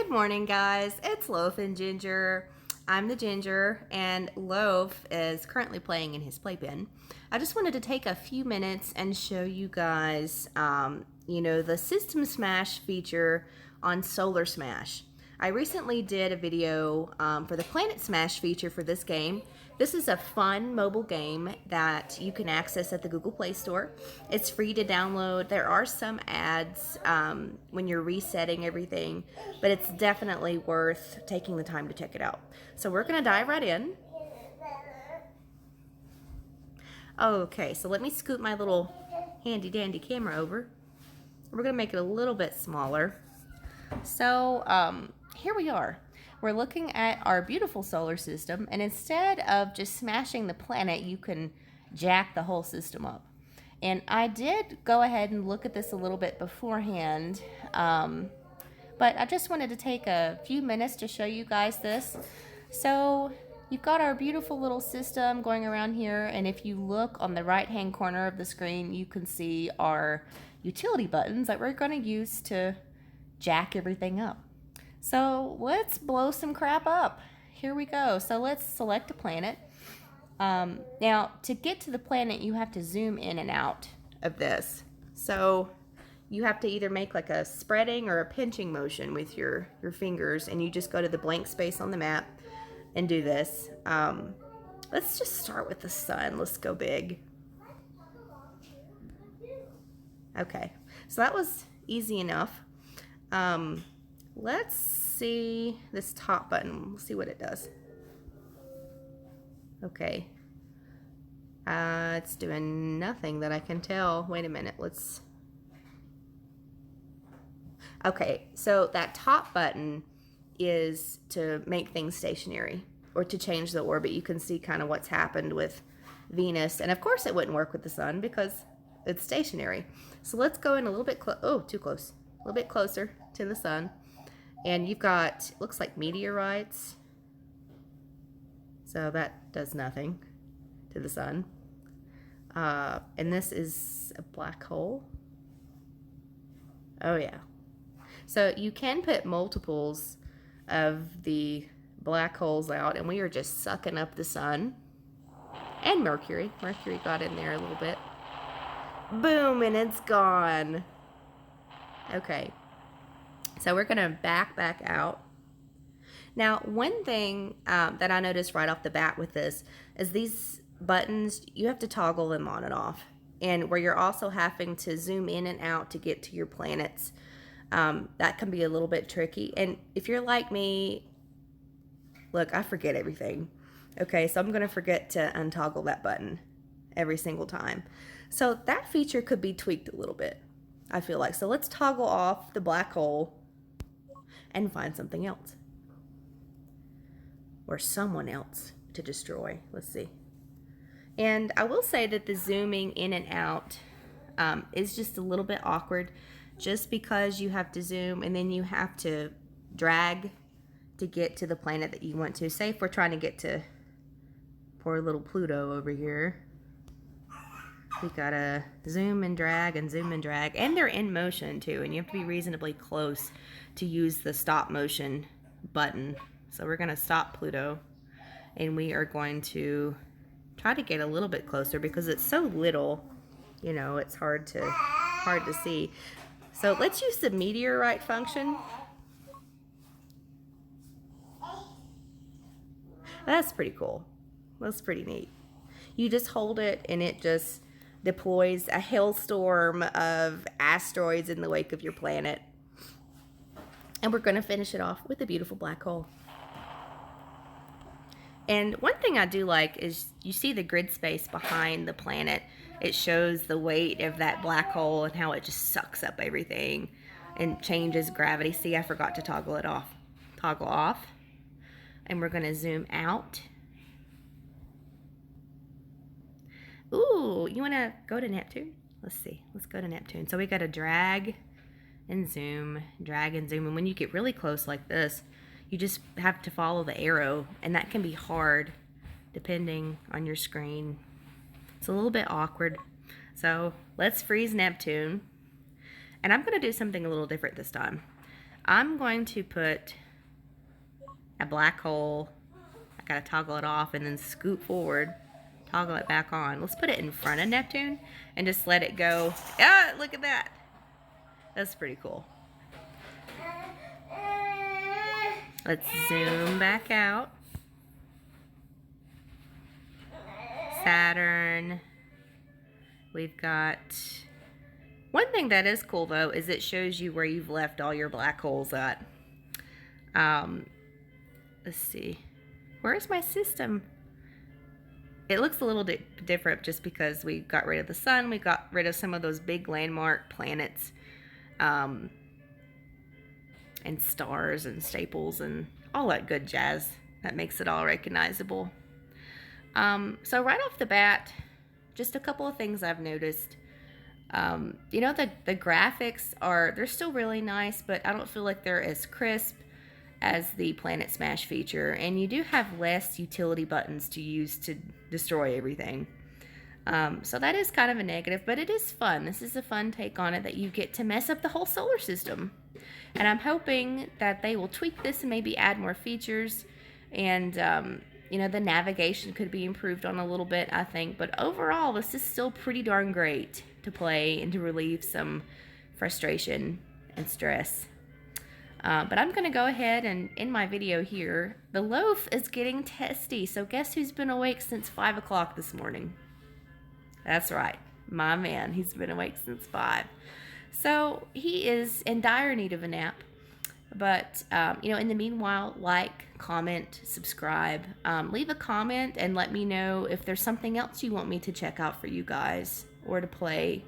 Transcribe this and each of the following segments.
Good morning, guys. It's Loaf and Ginger. I'm the Ginger, and Loaf is currently playing in his playpen. I just wanted to take a few minutes and show you guys, the System Smash feature on Solar Smash. I recently did a video for the Planet Smash feature for this game. This is a fun mobile game that you can access at the Google Play Store. It's free to download. There are some ads when you're resetting everything, but it's definitely worth taking the time to check it out. So we're going to dive right in. Okay, so let me scoot my little handy dandy camera over. We're going to make it a little bit smaller. So here we are. We're looking at our beautiful solar system, and instead of just smashing the planet, you can jack the whole system up. And I did go ahead and look at this a little bit beforehand, but I just wanted to take a few minutes to show you guys this. So you've got our beautiful little system going around here, and if you look on the right hand corner of the screen, you can see our utility buttons that we're going to use to jack everything up. So let's blow some crap up. Here we go. So let's select a planet. Now, to get to the planet, you have to zoom in and out of this. So you have to either make like a spreading or a pinching motion with your fingers, and you just go to the blank space on the map and do this. Let's just start with the sun. Let's go big. Okay, so that was easy enough. Let's see this top button. We'll see what it does. Okay. It's doing nothing that I can tell. Wait a minute. Okay, so that top button is to make things stationary or to change the orbit. You can see kind of what's happened with Venus. And of course it wouldn't work with the sun because it's stationary. So let's go in a little bit too close. A little bit closer to the sun. And you've got, looks like meteorites. So that does nothing to the sun. And this is a black hole. Oh yeah. So you can put multiples of the black holes out, and we are just sucking up the sun. And Mercury. Mercury got in there a little bit. Boom, and it's gone. Okay. So we're going to back out. Now, one thing that I noticed right off the bat with this is these buttons, you have to toggle them on and off. And where you're also having to zoom in and out to get to your planets, that can be a little bit tricky. And if you're like me, look, I forget everything. Okay, so I'm going to forget to untoggle that button every single time. So that feature could be tweaked a little bit, I feel like. So let's toggle off the black hole and find something else. Or someone else to destroy. Let's see. And I will say that the zooming in and out is just a little bit awkward, just because you have to zoom and then you have to drag to get to the planet that you want to. Say if we're trying to get to poor little Pluto over here. We gotta zoom and drag and zoom and drag, and they're in motion too, and you have to be reasonably close to use the stop motion button. So we're gonna stop Pluto, and we are going to try to get a little bit closer because it's so little, you know, it's hard to see. So let's use the meteorite function. That's pretty cool. That's pretty neat. You just hold it and it just deploys a hailstorm of asteroids in the wake of your planet. And we're going to finish it off with a beautiful black hole. And one thing I do like is you see the grid space behind the planet. It shows the weight of that black hole and how it just sucks up everything and changes gravity. See, I forgot to toggle it off. Toggle off. And we're going to zoom out. Ooh, you want to go to Neptune? Let's see. Let's go to Neptune. So we got to drag and zoom, drag and zoom. And when you get really close like this, you just have to follow the arrow, and that can be hard depending on your screen. It's a little bit awkward. So let's freeze Neptune. And I'm going to do something a little different this time. I'm going to put a black hole. I gotta toggle it off and then scoot forward, toggle it back on. Let's put it in front of Neptune and just let it go. Ah, look at that. That's pretty cool. Let's zoom back out. Saturn. We've got... One thing that is cool, though, is it shows you where you've left all your black holes at. Let's see. Where's my system? It looks a little different just because we got rid of the sun. We got rid of some of those big landmark planets. And stars and staples and all that good jazz that makes it all recognizable. So right off the bat, just a couple of things I've noticed. You know, the graphics they're still really nice, but I don't feel like they're as crisp as the Planet Smash feature, and you do have less utility buttons to use to destroy everything. So that is kind of a negative, but it is fun. This is a fun take on it, that you get to mess up the whole solar system. And I'm hoping that they will tweak this and maybe add more features. And, you know, the navigation could be improved on a little bit, I think. But overall, this is still pretty darn great to play and to relieve some frustration and stress. But I'm going to go ahead and end my video here. The loaf is getting testy, so guess who's been awake since 5 o'clock this morning? That's right, my man. He's been awake since 5. So he is in dire need of a nap. But, you know, in the meanwhile, like, comment, subscribe, leave a comment and let me know if there's something else you want me to check out for you guys or to play.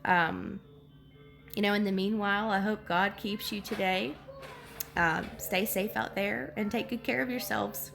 You know, in the meanwhile, I hope God keeps you today. Stay safe out there and take good care of yourselves.